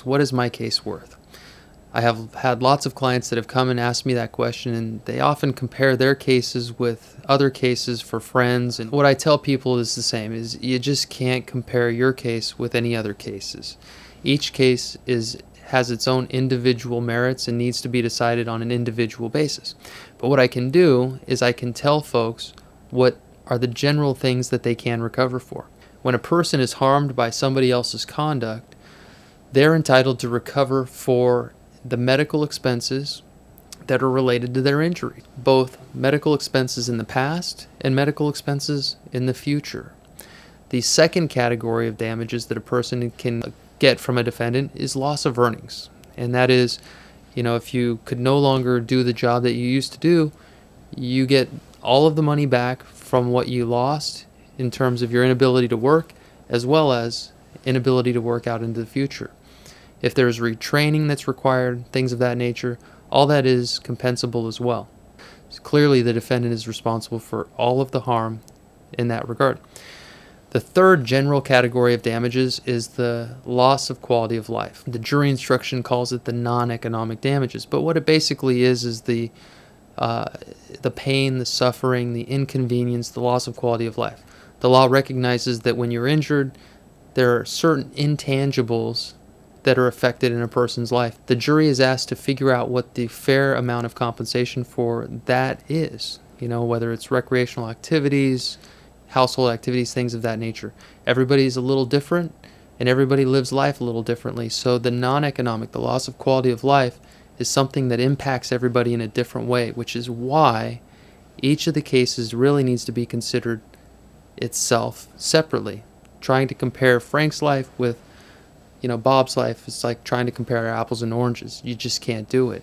is, what is my case worth? I have had lots of clients that have come and asked me that question, and they often compare their cases with other cases for friends. And what I tell people is the same, is you just can't compare your case with any other cases. Each case has its own individual merits and needs to be decided on an individual basis. But what I can do is I can tell folks what are the general things that they can recover for. When a person is harmed by somebody else's conduct, they're entitled to recover for the medical expenses that are related to their injury, both medical expenses in the past and medical expenses in the future. The second category of damages that a person can get from a defendant is loss of earnings. And that is, if you could no longer do the job that you used to do, you get all of the money back from what you lost in terms of your inability to work, as well as inability to work out into the future. If there's retraining that's required, things of that nature, all that is compensable as well. So clearly, the defendant is responsible for all of the harm in that regard. The third general category of damages is the loss of quality of life. The jury instruction calls it the non-economic damages, but what it basically is the pain, the suffering, the inconvenience, the loss of quality of life. The law recognizes that when you're injured, there are certain intangibles that are affected in a person's life. The jury is asked to figure out what the fair amount of compensation for that is, whether it's recreational activities, household activities, things of that nature. Everybody's a little different, and everybody lives life a little differently. So the non-economic, the loss of quality of life, is something that impacts everybody in a different way, which is why each of the cases really needs to be considered itself separately. Trying to compare Frank's life with Bob's life is like trying to compare apples and oranges. You just can't do it.